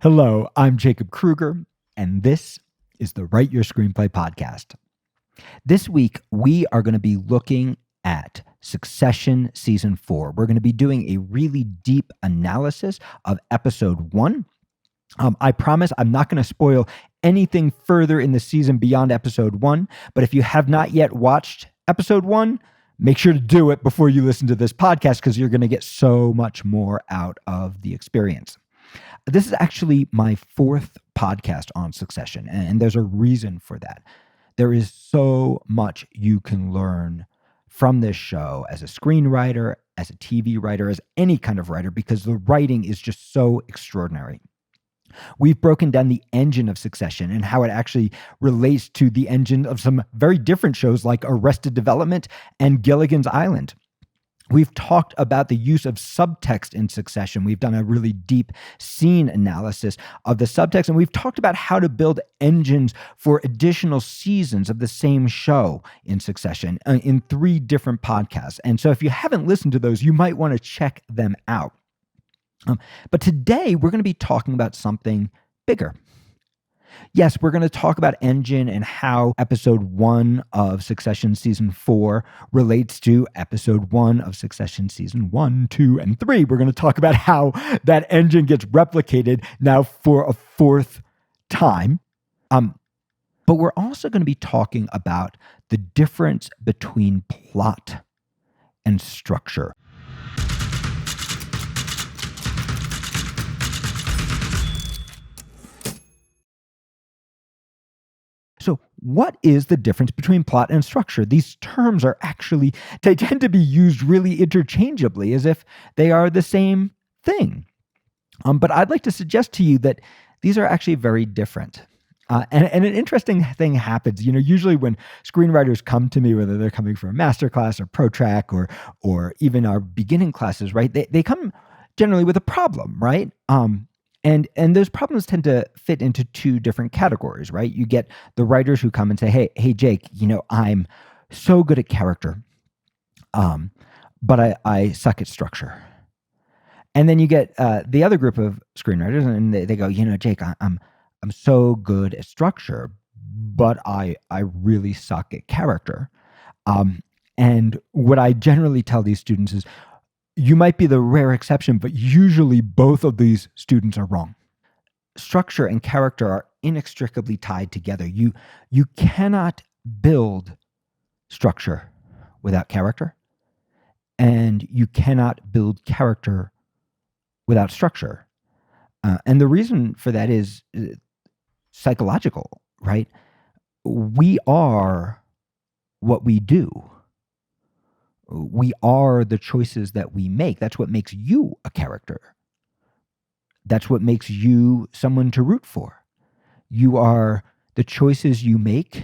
Hello, I'm Jacob Kruger, and this is the Write Your Screenplay podcast. This week, we are going to be looking at Succession Season 4. We're going to be doing a really deep analysis of Episode 1. I promise I'm not going to spoil anything further in the season beyond Episode 1, but if you have not yet watched Episode 1, make sure to do it before you listen to this podcast because you're going to get so much more out of the experience. This is actually my fourth podcast on Succession, and there's a reason for that. There is so much you can learn from this show as a screenwriter, as a TV writer, as any kind of writer, because the writing is just so extraordinary. We've broken down the engine of Succession and how it actually relates to the engine of some very different shows like Arrested Development and Gilligan's Island. We've talked about the use of subtext in Succession. We've done a really deep scene analysis of the subtext, and we've talked about how to build engines for additional seasons of the same show in Succession in 3 different podcasts. And so if you haven't listened to those, you might want to check them out. But today, we're going to be talking about something bigger. Yes, we're going to talk about engine and how Episode 1 of Succession Season 4 relates to Episode 1 of Succession Season 1, 2, and 3. We're going to talk about how that engine gets replicated now for a 4th time. But we're also going to be talking about the difference between plot and structure. So what is the difference between plot and structure? These terms they tend to be used really interchangeably as if they are the same thing. But I'd like to suggest to you that these are actually very different. And an interesting thing happens, usually when screenwriters come to me, whether they're coming for a masterclass or ProTrack or even our beginning classes, right? They come generally with a problem, right? And those problems tend to fit into 2 different categories, right? You get the writers who come and say, hey, Jake, I'm so good at character, but I suck at structure. And then you get the other group of screenwriters, and they go, Jake, I'm so good at structure, but I really suck at character. And what I generally tell these students is, you might be the rare exception, but usually both of these students are wrong. Structure and character are inextricably tied together. You cannot build structure without character, and you cannot build character without structure. And the reason for that is psychological, right? We are what we do. We are the choices that we make. That's what makes you a character. That's what makes you someone to root for. You are the choices you make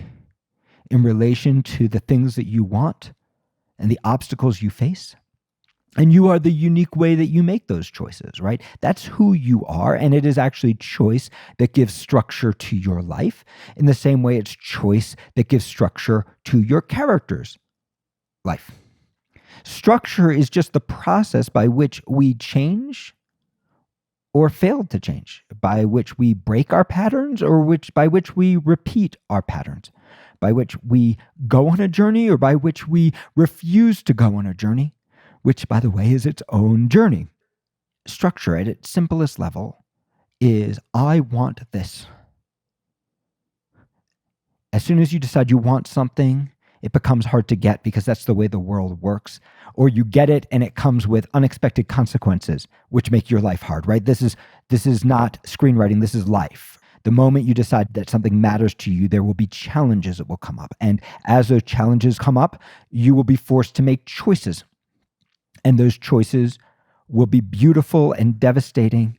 in relation to the things that you want and the obstacles you face. And you are the unique way that you make those choices, right? That's who you are. And it is actually choice that gives structure to your life in the same way it's choice that gives structure to your character's life. Structure is just the process by which we change or fail to change, by which we break our patterns or by which we repeat our patterns, by which we go on a journey or by which we refuse to go on a journey, which, by the way, is its own journey. Structure at its simplest level is, I want this. As soon as you decide you want something, it becomes hard to get because that's the way the world works. Or you get it and it comes with unexpected consequences, which make your life hard, right? This is not screenwriting, this is life. The moment you decide that something matters to you, there will be challenges that will come up. And as those challenges come up, you will be forced to make choices. And those choices will be beautiful and devastating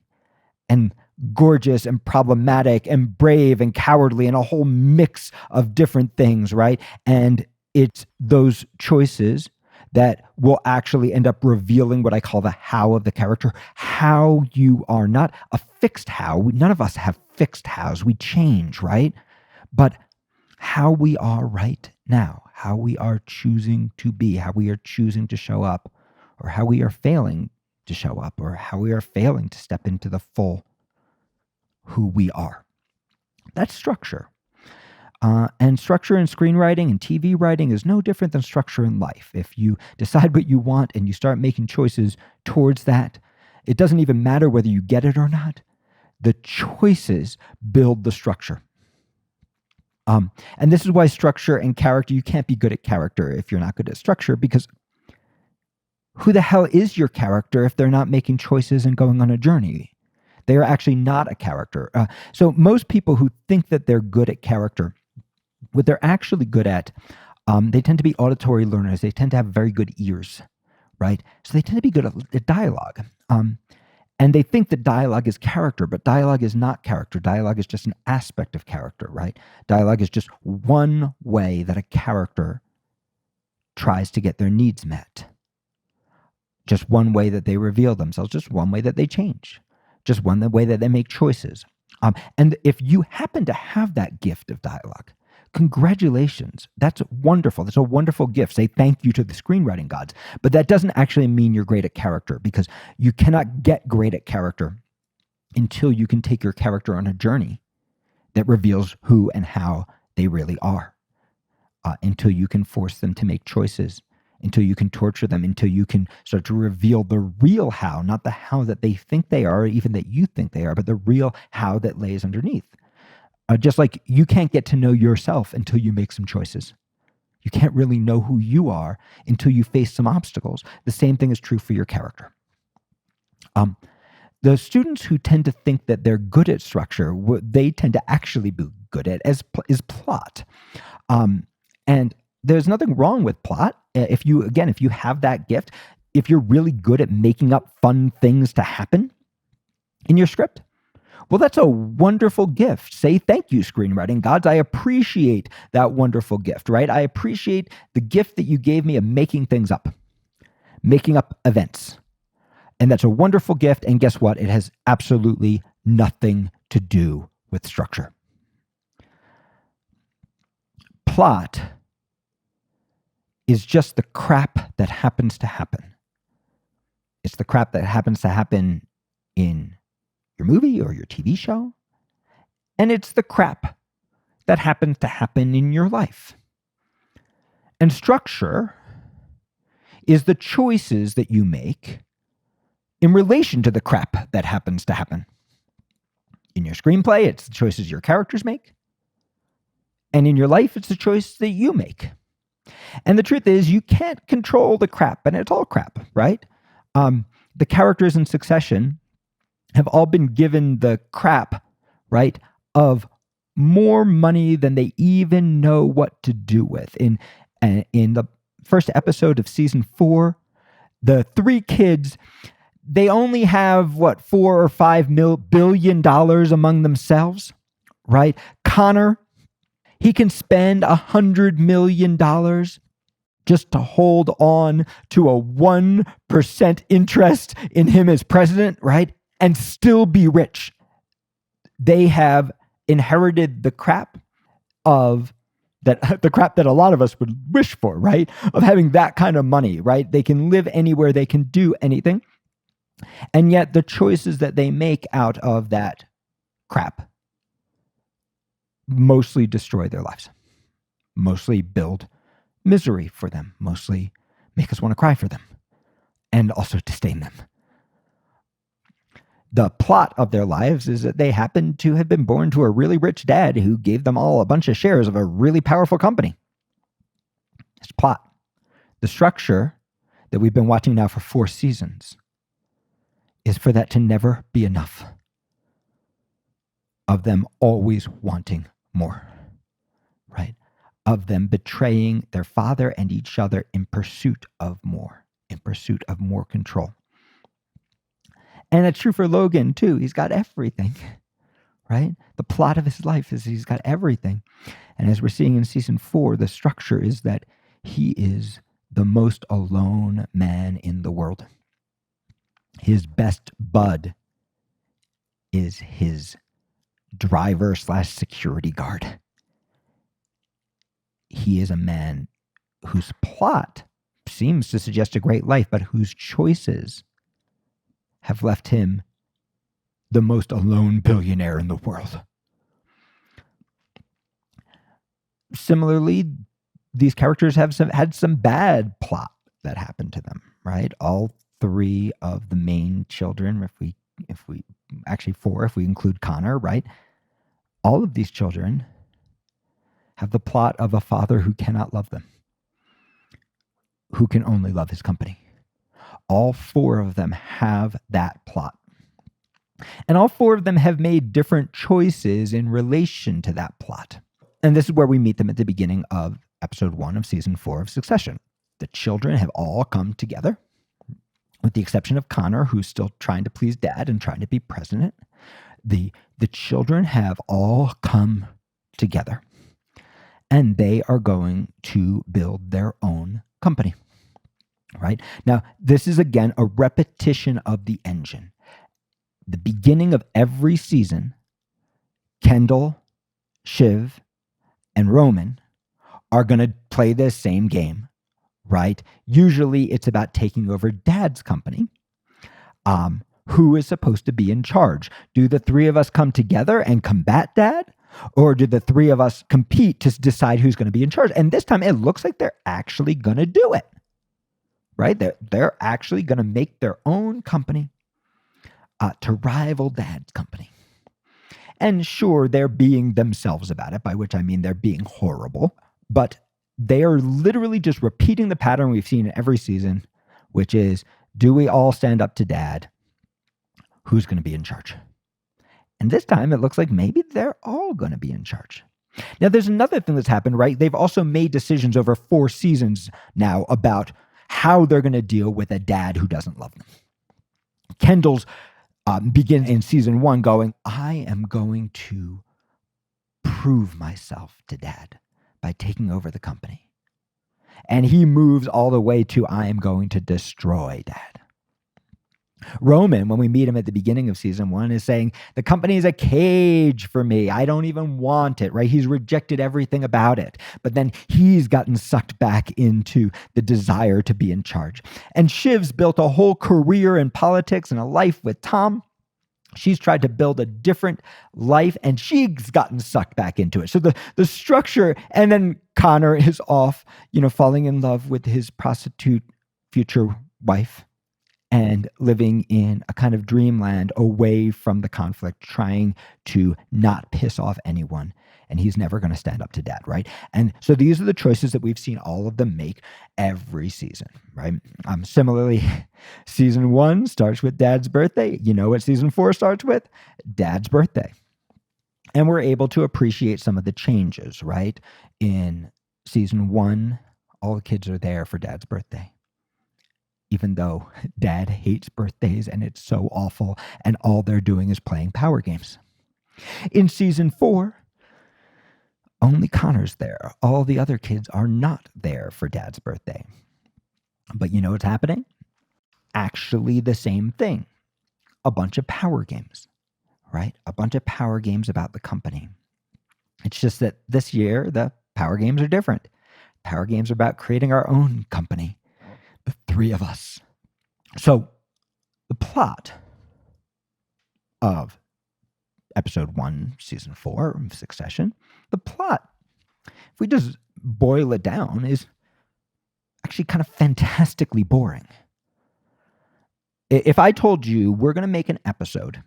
and gorgeous and problematic and brave and cowardly and a whole mix of different things, right? And it's those choices that will actually end up revealing what I call the how of the character, how you are, not a fixed how. None of us have fixed hows. We change, right? But how we are right now, how we are choosing to be, how we are choosing to show up, or how we are failing to show up, or how we are failing to step into the full who we are. That's structure. And structure in screenwriting and TV writing is no different than structure in life. If you decide what you want and you start making choices towards that, it doesn't even matter whether you get it or not. The choices build the structure. And this is why structure and character, you can't be good at character if you're not good at structure, because who the hell is your character if they're not making choices and going on a journey? They are actually not a character. So most people who think that they're good at character, what they're actually good at, they tend to be auditory learners. They tend to have very good ears, right? So they tend to be good at dialogue. And they think that dialogue is character, but dialogue is not character. Dialogue is just an aspect of character, right? Dialogue is just one way that a character tries to get their needs met. Just one way that they reveal themselves, just one way that they change, just one way that they make choices. And if you happen to have that gift of dialogue, congratulations. That's wonderful. That's a wonderful gift. Say thank you to the screenwriting gods. But that doesn't actually mean you're great at character, because you cannot get great at character until you can take your character on a journey that reveals who and how they really are, until you can force them to make choices, until you can torture them, until you can start to reveal the real how, not the how that they think they are, or even that you think they are, but the real how that lays underneath. Just like you can't get to know yourself until you make some choices. You can't really know who you are until you face some obstacles. The same thing is true for your character. The students who tend to think that they're good at structure, what they tend to actually be good at is plot. And there's nothing wrong with plot. If you have that gift, if you're really good at making up fun things to happen in your script, well, that's a wonderful gift. Say thank you, screenwriting gods. I appreciate that wonderful gift, right? I appreciate the gift that you gave me of making things up, making up events. And that's a wonderful gift. And guess what? It has absolutely nothing to do with structure. Plot is just the crap that happens to happen. It's the crap that happens to happen in your movie or your TV show. And it's the crap that happens to happen in your life. And structure is the choices that you make in relation to the crap that happens to happen. In your screenplay, it's the choices your characters make. And in your life, it's the choices that you make. And the truth is, you can't control the crap, and it's all crap, right? The characters in Succession have all been given the crap, right, of more money than they even know what to do with. In the first episode of season 4, the 3 kids, they only have, $4 or $5 billion among themselves, right? Connor, he can spend $100 million just to hold on to a 1% interest in him as president, right? And still be rich. They have inherited the crap that a lot of us would wish for, right? Of having that kind of money, right? They can live anywhere, they can do anything. And yet the choices that they make out of that crap mostly destroy their lives, mostly build misery for them, mostly make us want to cry for them, and also disdain them. The plot of their lives is that they happen to have been born to a really rich dad who gave them all a bunch of shares of a really powerful company. It's plot. The structure that we've been watching now for 4 seasons is for that to never be enough. Of them always wanting more, right? Of them betraying their father and each other in pursuit of more control. And it's true for Logan too. He's got everything, right? The plot of his life is he's got everything. And as we're seeing in season 4, the structure is that he is the most alone man in the world. His best bud is his driver/security guard. He is a man whose plot seems to suggest a great life, but whose choices have left him the most alone billionaire in the world. Similarly, these characters had some bad plot that happened to them, right? All three of the main children, if we actually four, if we include Connor, right? All of these children have the plot of a father who cannot love them, who can only love his company. All four of them have that plot. And all four of them have made different choices in relation to that plot. And this is where we meet them at the beginning of episode 1 of season 4 of Succession. The children have all come together, with the exception of Connor, who's still trying to please dad and trying to be president. The children have all come together, and they are going to build their own company, right? Now, this is, again, a repetition of the engine. The beginning of every season, Kendall, Shiv, and Roman are going to play the same game, right? Usually it's about taking over dad's company. Who is supposed to be in charge? Do the three of us come together and combat dad? Or do the three of us compete to decide who's going to be in charge? And this time it looks like they're actually going to do it, right? They're actually going to make their own company to rival dad's company. And sure, they're being themselves about it, by which I mean they're being horrible. But they are literally just repeating the pattern we've seen in every season, which is, do we all stand up to dad? Who's going to be in charge? And this time it looks like maybe they're all going to be in charge. Now, there's another thing that's happened, right? They've also made decisions over 4 seasons now about how they're going to deal with a dad who doesn't love them. Kendall's begin in season 1 going, I am going to prove myself to dad by taking over the company. And he moves all the way to, I am going to destroy dad. Roman, when we meet him at the beginning of season 1, is saying, the company is a cage for me. I don't even want it, right? He's rejected everything about it. But then he's gotten sucked back into the desire to be in charge. And Shiv's built a whole career in politics and a life with Tom. She's tried to build a different life, and she's gotten sucked back into it. So the structure, and then Connor is off, falling in love with his prostitute future wife and living in a kind of dreamland away from the conflict, trying to not piss off anyone. And he's never going to stand up to dad, right? And so these are the choices that we've seen all of them make every season, right? Similarly, season 1 starts with dad's birthday. You know what season 4 starts with? Dad's birthday. And we're able to appreciate some of the changes, right? In season 1, all the kids are there for dad's birthday, even though dad hates birthdays and it's so awful, and all they're doing is playing power games. In season 4, only Connor's there. All the other kids are not there for dad's birthday. But you know what's happening? Actually the same thing. A bunch of power games, right? A bunch of power games about the company. It's just that this year, the power games are different. Power games are about creating our own company. The 3 of us. So the plot of episode 1, season 4 of Succession, the plot, if we just boil it down, is actually kind of fantastically boring. If I told you we're going to make an episode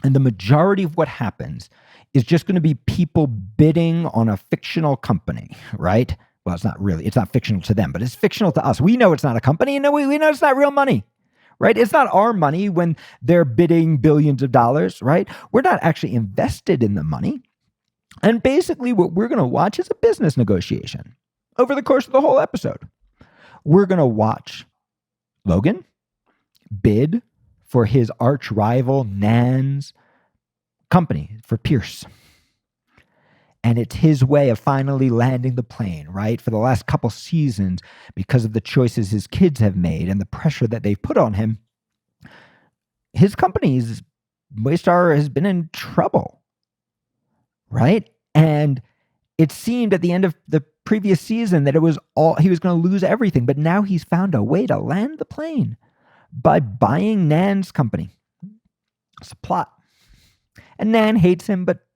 and the majority of what happens is just going to be people bidding on a fictional company, right? Well, it's not fictional to them, but it's fictional to us. We know it's not a company, and we know it's not real money, right? It's not our money when they're bidding billions of dollars, right? We're not actually invested in the money. And basically what we're going to watch is a business negotiation over the course of the whole episode. We're going to watch Logan bid for his arch rival Nan's company, for Pierce. And it's his way of finally landing the plane, right? For the last couple seasons, because of the choices his kids have made and the pressure that they've put on him, his company's Waystar has been in trouble, right? And it seemed at the end of the previous season that he was going to lose everything. But now he's found a way to land the plane by buying Nan's company. It's a plot. And Nan hates him, but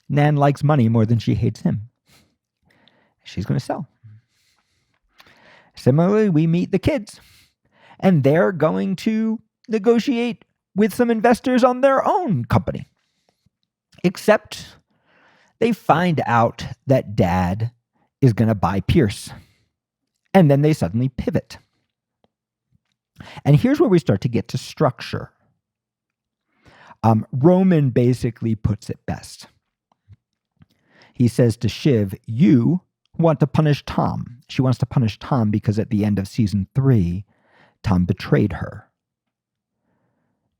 Nan likes money more than she hates him. She's going to sell. Similarly, we meet the kids, and they're going to negotiate with some investors on their own company. Except they find out that Dad is going to buy Pierce. And then they suddenly pivot. And here's where we start to get to structure. Roman basically puts it best. He says to Shiv, you want to punish Tom. She wants to punish Tom because at the end of season 3, Tom betrayed her.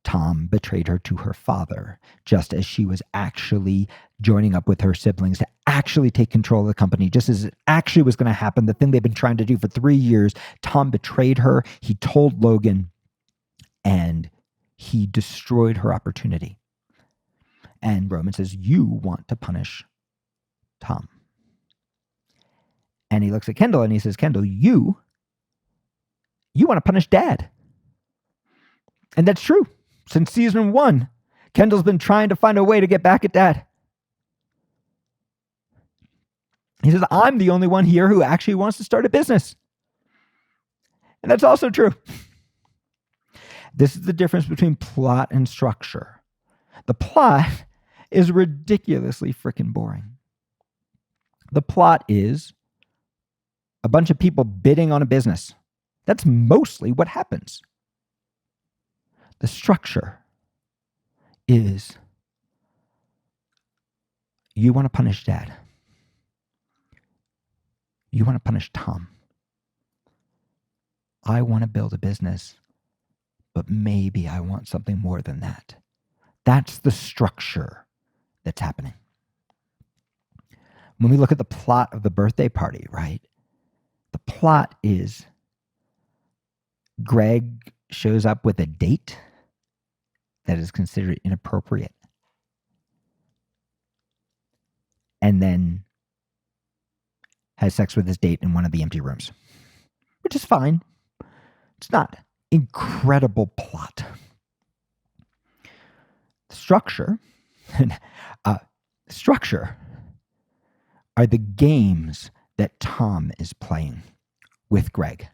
Tom betrayed her to her father, just as she was actually joining up with her siblings to actually take control of the company, just as it actually was going to happen, the thing they've been trying to do for 3 years. Tom betrayed her. He told Logan, and he destroyed her opportunity. And Roman says, you want to punish Tom. And he looks at Kendall and he says, Kendall, you want to punish Dad. And that's true. Since season 1, Kendall's been trying to find a way to get back at Dad. He says, I'm the only one here who actually wants to start a business. And that's also true. This is the difference between plot and structure. The plot is ridiculously freaking boring. The plot is a bunch of people bidding on a business. That's mostly what happens. The structure is you want to punish Dad. You want to punish Tom. I want to build a business, but maybe I want something more than that. That's the structure that's happening. When we look at the plot of the birthday party, right? The plot is Greg shows up with a date that is considered inappropriate. And then has sex with his date in one of the empty rooms, which is fine. It's not incredible plot. Structure are the games that Tom is playing with Greg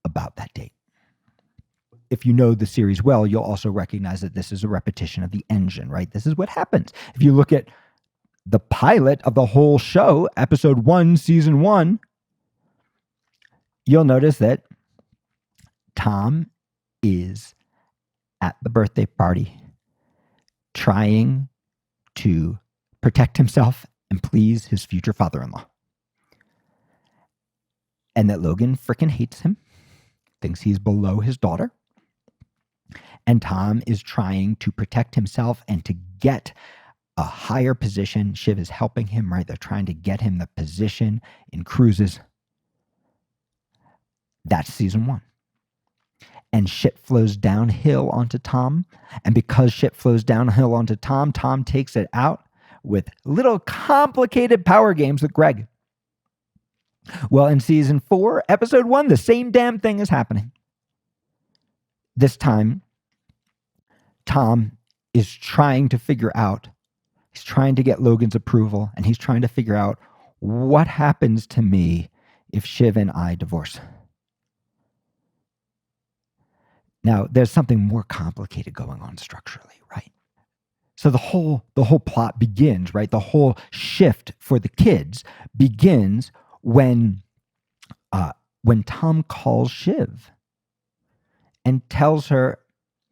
about that date. If you know the series well, you'll also recognize that this is a repetition of the engine, right? This is what happens. If you look at the pilot of the whole show, episode 1, season 1, you'll notice that Tom is at the birthday party trying to protect himself and please his future father-in-law. And that Logan freaking hates him, thinks he's below his daughter. And Tom is trying to protect himself and to get a higher position. Shiv is helping him, right? They're trying to get him the position in cruises. That's season 1. And shit flows downhill onto Tom. And because shit flows downhill onto Tom, Tom takes it out with little complicated power games with Greg. Well, in season 4, episode 1, the same damn thing is happening. This time, Tom is trying to figure out, he's trying to get Logan's approval, and he's trying to figure out what happens to me if Shiv and I divorce. Now, there's something more complicated going on structurally, right? So the whole plot begins, right? The whole shift for the kids begins when Tom calls Shiv and tells her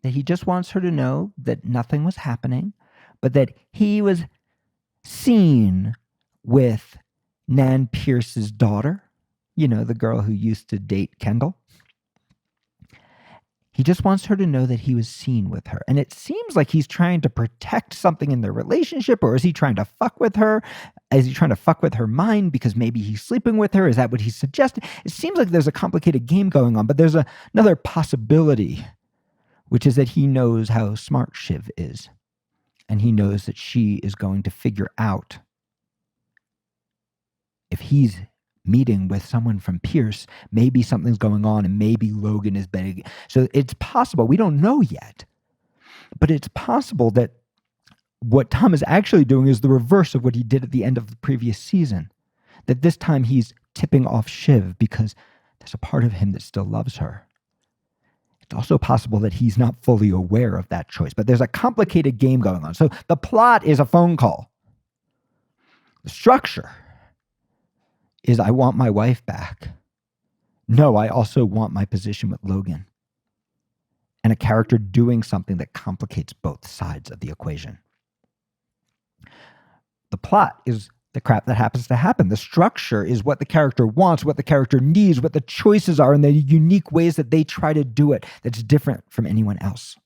that he just wants her to know that nothing was happening, but that he was seen with Nan Pierce's daughter, you know, the girl who used to date Kendall. He just wants her to know that he was seen with her. And it seems like he's trying to protect something in their relationship, or is he trying to fuck with her? Is he trying to fuck with her mind because maybe he's sleeping with her? Is that what he's suggesting? It seems like there's a complicated game going on, but there's another possibility, which is that he knows how smart Shiv is. And he knows that she is going to figure out if he's meeting with someone from Pierce, maybe something's going on and maybe Logan is betting. So it's possible, we don't know yet, but it's possible that what Tom is actually doing is the reverse of what he did at the end of the previous season. That this time he's tipping off Shiv because there's a part of him that still loves her. It's also possible that he's not fully aware of that choice, but there's a complicated game going on. So the plot is a phone call. The structure is I want my wife back. No, I also want my position with Logan. And a character doing something that complicates both sides of the equation. The plot is the crap that happens to happen. The structure is what the character wants, what the character needs, what the choices are, and the unique ways that they try to do it that's different from anyone else.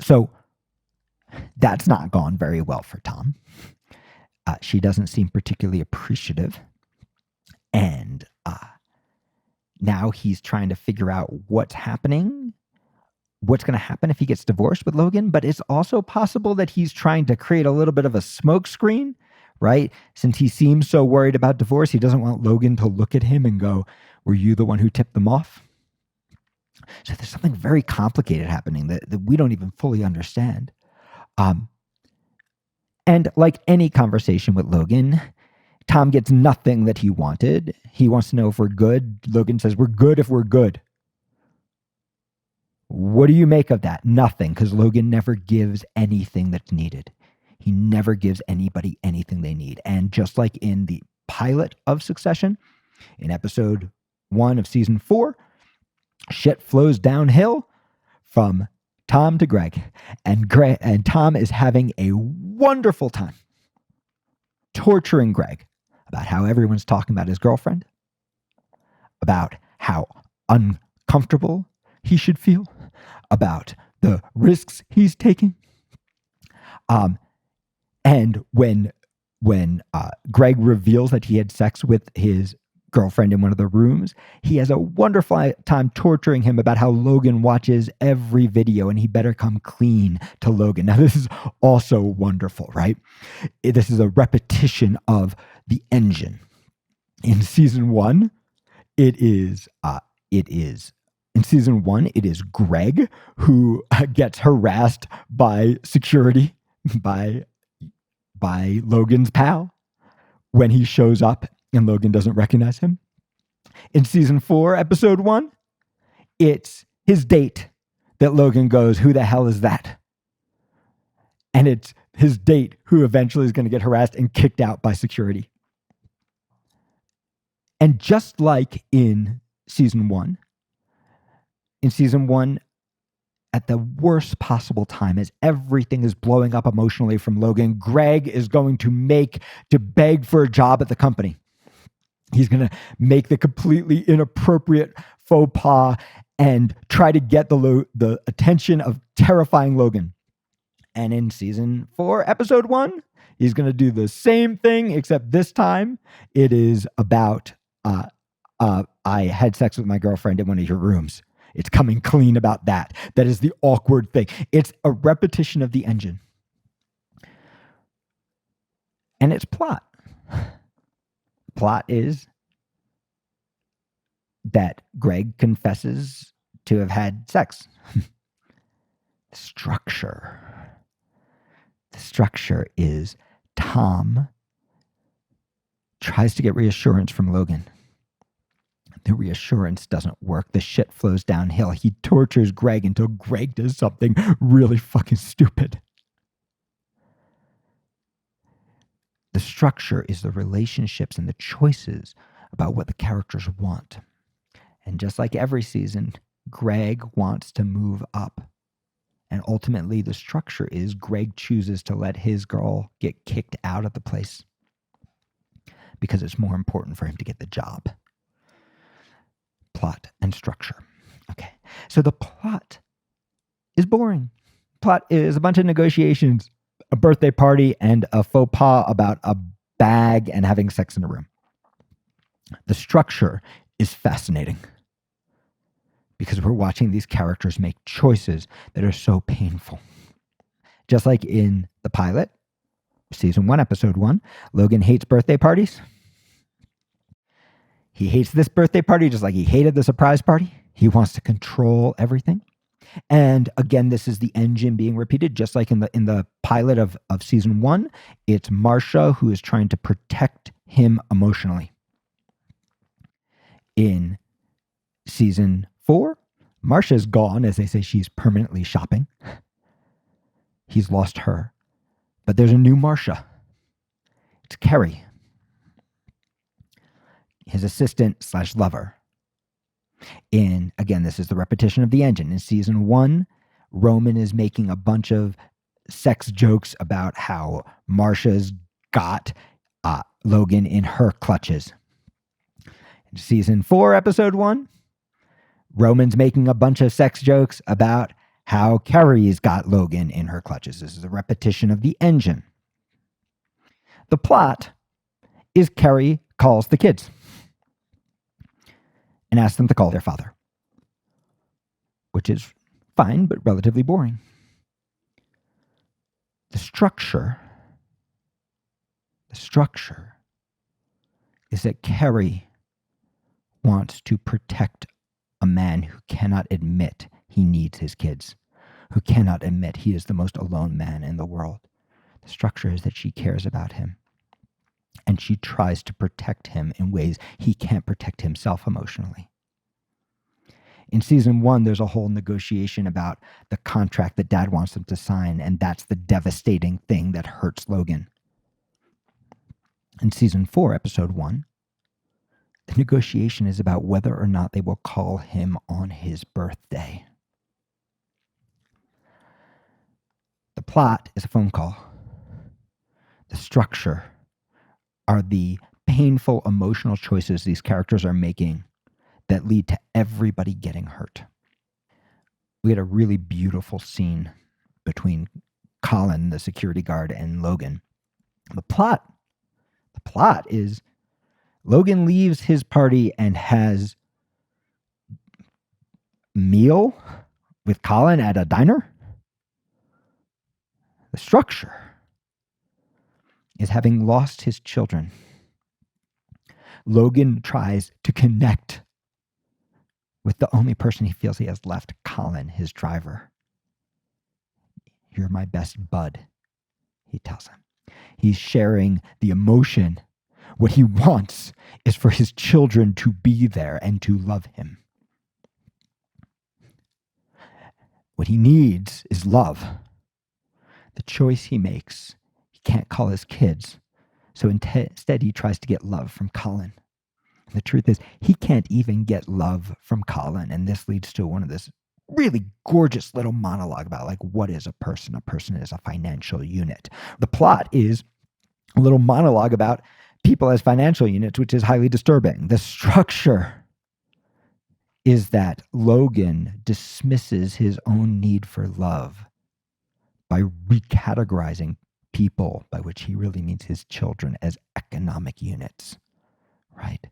So that's not gone very well for Tom. She doesn't seem particularly appreciative. And now he's trying to figure out what's happening, what's going to happen if he gets divorced with Logan. But it's also possible that he's trying to create a little bit of a smokescreen, right? Since he seems so worried about divorce, he doesn't want Logan to look at him and go, were you the one who tipped them off? So there's something very complicated happening that we don't even fully understand. And like any conversation with Logan, Tom gets nothing that he wanted. He wants to know if we're good. Logan says, we're good if we're good. What do you make of that? Nothing, because Logan never gives anything that's needed. He never gives anybody anything they need. And just like in the pilot of Succession, in episode 1 of season 4, shit flows downhill from Tom to Greg. And Tom is having a wonderful time torturing Greg about how everyone's talking about his girlfriend, about how uncomfortable he should feel, about the risks he's taking. And when Greg reveals that he had sex with his girlfriend in one of the rooms, he has a wonderful time torturing him about how Logan watches every video and he better come clean to Logan. Now, this is also wonderful, right? This is a repetition of the engine. In season 1, it is Greg who gets harassed by security, by Logan's pal when he shows up and Logan doesn't recognize him. In season 4, episode 1, it's his date that Logan goes, who the hell is that? And it's his date who eventually is going to get harassed and kicked out by security. And just like in season 1, at the worst possible time, as everything is blowing up emotionally from Logan, Greg is going to beg for a job at the company. He's going to make the completely inappropriate faux pas and try to get the attention of terrifying Logan. And in season 4, episode 1, he's going to do the same thing, except this time it is about, I had sex with my girlfriend in one of your rooms. It's coming clean about that. That is the awkward thing. It's a repetition of the engine. And it's plot. Plot is that Greg confesses to have had sex. The structure is Tom tries to get reassurance from Logan. The reassurance doesn't work. The shit flows downhill. He tortures Greg until Greg does something really fucking stupid. The structure is the relationships and the choices about what the characters want. And just like every season, Greg wants to move up. And ultimately, the structure is Greg chooses to let his girl get kicked out of the place because it's more important for him to get the job. Plot and structure. Okay. So the plot is boring. Plot is a bunch of negotiations, a birthday party, and a faux pas about a bag and having sex in a room. The structure is fascinating because we're watching these characters make choices that are so painful. Just like in the pilot, season 1, episode 1, Logan hates birthday parties. He hates this birthday party just like he hated the surprise party. He wants to control everything. And again, this is the engine being repeated, just like in the pilot of season 1. It's Marcia who is trying to protect him emotionally. In season 4, Marcia's gone, as they say, she's permanently shopping. He's lost her. But there's a new Marcia. It's Carrie, his assistant / lover. Again, this is the repetition of the engine. In season 1, Roman is making a bunch of sex jokes about how Marcia's got Logan in her clutches. In season 4, episode 1, Roman's making a bunch of sex jokes about how Carrie's got Logan in her clutches. This is a repetition of the engine. The plot is Carrie calls the kids and asks them to call their father, which is fine, but relatively boring. The structure is that Carrie wants to protect a man who cannot admit he needs his kids, who cannot admit he is the most alone man in the world. The structure is that she cares about him, and she tries to protect him in ways he can't protect himself emotionally. In season 1, there's a whole negotiation about the contract that Dad wants them to sign, and that's the devastating thing that hurts Logan. In season 4, episode 1, the negotiation is about whether or not they will call him on his birthday. The plot is a phone call. The structure are the painful emotional choices these characters are making that lead to everybody getting hurt. We had a really beautiful scene between Colin, the security guard, and Logan. The plot is Logan leaves his party and has a meal with Colin at a diner. The structure is having lost his children. Logan tries to connect with the only person he feels he has left, Colin, his driver. "You're my best bud," he tells him. He's sharing the emotion. What he wants is for his children to be there and to love him. What he needs is love. The choice he makes, he can't call his kids, so instead he tries to get love from Colin. And the truth is, he can't even get love from Colin, and this leads to one of this really gorgeous little monologue about, like, what is a person? A person is a financial unit. The plot is a little monologue about people as financial units, which is highly disturbing. The structure is that Logan dismisses his own need for love by recategorizing people, by which he really means his children, as economic units, right?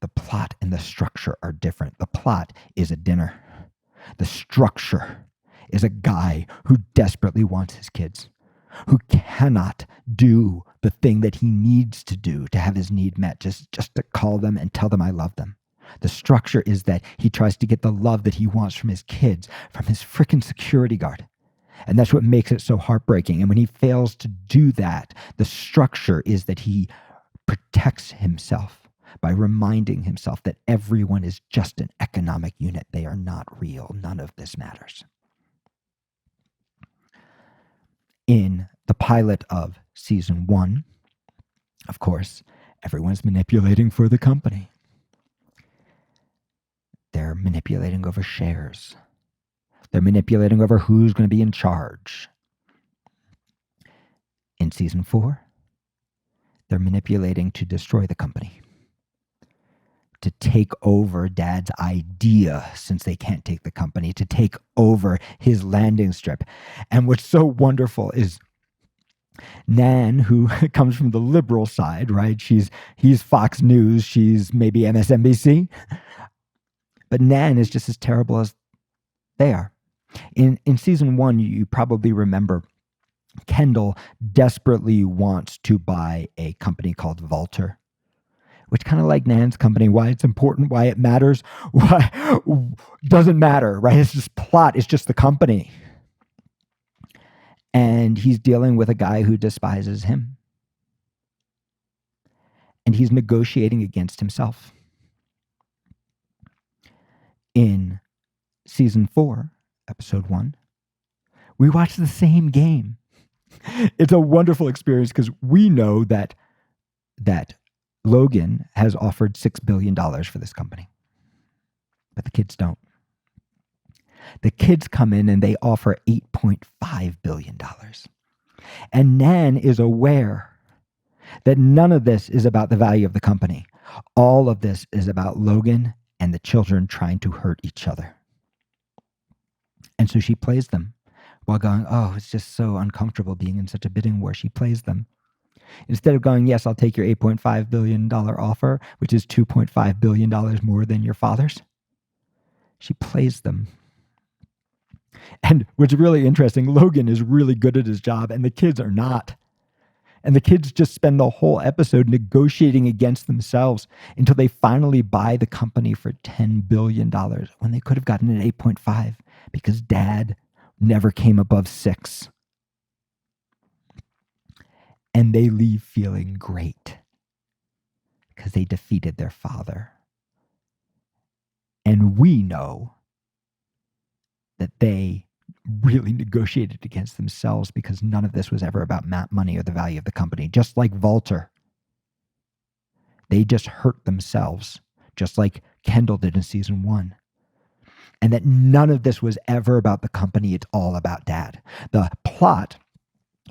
The plot and the structure are different. The plot is a dinner. The structure is a guy who desperately wants his kids, who cannot do the thing that he needs to do to have his need met, just to call them and tell them I love them. The structure is that he tries to get the love that he wants from his kids, from his freaking security guard. And that's what makes it so heartbreaking. And when he fails to do that, the structure is that he protects himself by reminding himself that everyone is just an economic unit. They are not real. None of this matters. In the pilot of season 1, of course, everyone's manipulating for the company. They're manipulating over shares. They're manipulating over who's going to be in charge. In season 4, they're manipulating to destroy the company, to take over Dad's idea, since they can't take the company, to take over his landing strip. And what's so wonderful is Nan, who comes from the liberal side, right? He's Fox News, she's maybe MSNBC, but Nan is just as terrible as they are. In season 1, you probably remember Kendall desperately wants to buy a company called Valter, which kind of like Nan's company, why it's important, why it matters, why doesn't matter, right? It's just plot. It's just the company. And he's dealing with a guy who despises him. And he's negotiating against himself. In season 4, episode 1, we watch the same game. It's a wonderful experience because we know that Logan has offered $6 billion for this company. But the kids don't. The kids come in and they offer $8.5 billion. And Nan is aware that none of this is about the value of the company. All of this is about Logan and the children trying to hurt each other. And so she plays them while going, oh, it's just so uncomfortable being in such a bidding war. She plays them. Instead of going, yes, I'll take your $8.5 billion offer, which is $2.5 billion more than your father's, she plays them. And what's really interesting, Logan is really good at his job and the kids are not. And the kids just spend the whole episode negotiating against themselves until they finally buy the company for $10 billion when they could have gotten it 8.5 because dad never came above 6. And they leave feeling great because they defeated their father. And we know that they really negotiated against themselves because none of this was ever about money or the value of the company. Just like Walter, they just hurt themselves, just like Kendall did in season 1. And that none of this was ever about the company. It's all about dad. The plot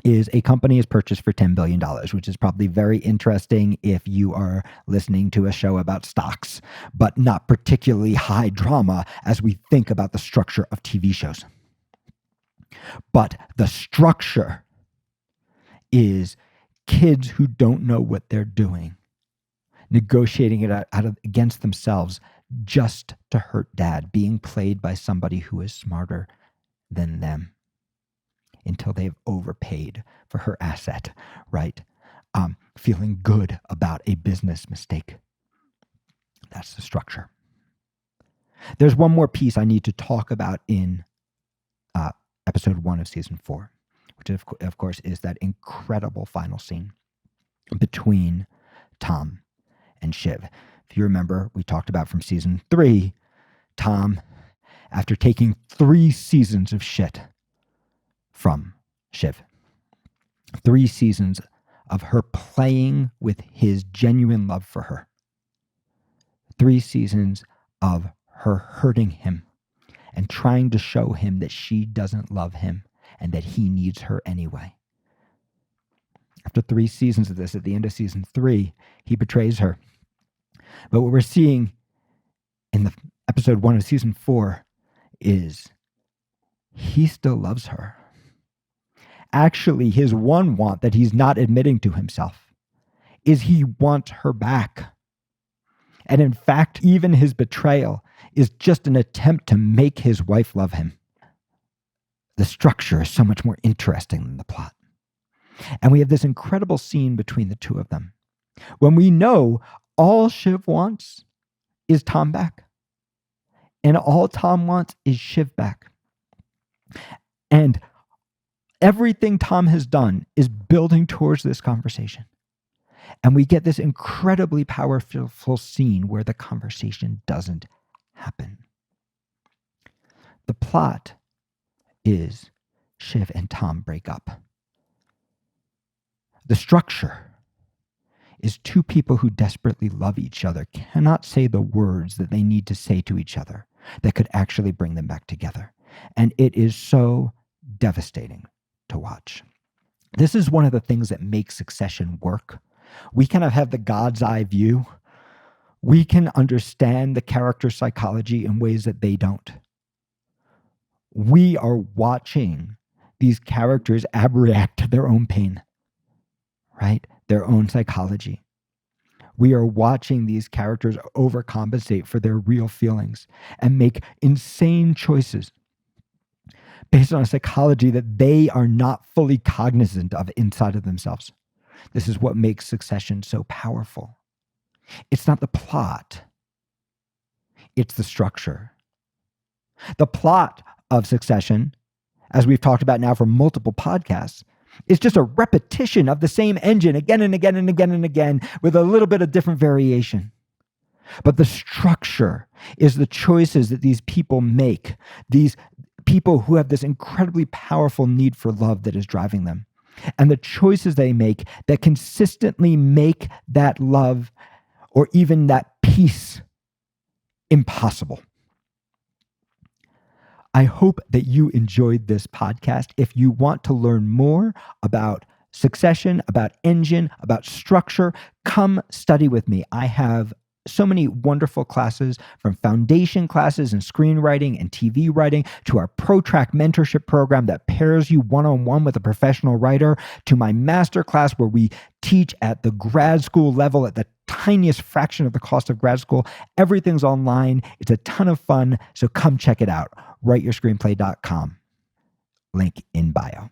is a company is purchased for $10 billion, which is probably very interesting if you are listening to a show about stocks, but not particularly high drama as we think about the structure of TV shows. But the structure is kids who don't know what they're doing, negotiating it out against themselves just to hurt dad, being played by somebody who is smarter than them until they've overpaid for her asset, right? Feeling good about a business mistake. That's the structure. There's one more piece I need to talk about in episode 1 of season 4, which of course is that incredible final scene between Tom and Shiv. If you remember, we talked about from season 3, Tom, after taking 3 seasons of shit from Shiv, 3 seasons of her playing with his genuine love for her, 3 seasons of her hurting him and trying to show him that she doesn't love him and that he needs her anyway. After 3 seasons of this, at the end of season 3, he betrays her. But what we're seeing in the episode 1 of season 4 is he still loves her. Actually, his one want that he's not admitting to himself is he wants her back. And in fact, even his betrayal is just an attempt to make his wife love him. The structure is so much more interesting than the plot. And we have this incredible scene between the two of them when we know all Shiv wants is Tom back. And all Tom wants is Shiv back. And everything Tom has done is building towards this conversation. And we get this incredibly powerful scene where the conversation doesn't happen. The plot is Shiv and Tom break up. The structure is 2 people who desperately love each other cannot say the words that they need to say to each other that could actually bring them back together. And it is so devastating to watch. This is one of the things that makes Succession work. We kind of have the God's eye view. We can understand the character psychology in ways that they don't. We are watching these characters abreact to their own pain, right? Their own psychology. We are watching these characters overcompensate for their real feelings and make insane choices based on a psychology that they are not fully cognizant of inside of themselves. This is what makes Succession so powerful. It's not the plot, it's the structure. The plot of Succession, as we've talked about now for multiple podcasts, is just a repetition of the same engine again and again and again and again with a little bit of different variation. But the structure is the choices that these people make, these people who have this incredibly powerful need for love that is driving them, and the choices they make that consistently make that love or even that peace impossible. I hope that you enjoyed this podcast. If you want to learn more about Succession, about engine, about structure, come study with me. I have so many wonderful classes, from foundation classes in screenwriting and TV writing to our ProTrack mentorship program that pairs you one-on-one with a professional writer, to my master class where we teach at the grad school level at the tiniest fraction of the cost of grad school. Everything's online. It's a ton of fun. So come check it out. WriteYourScreenplay.com. Link in bio.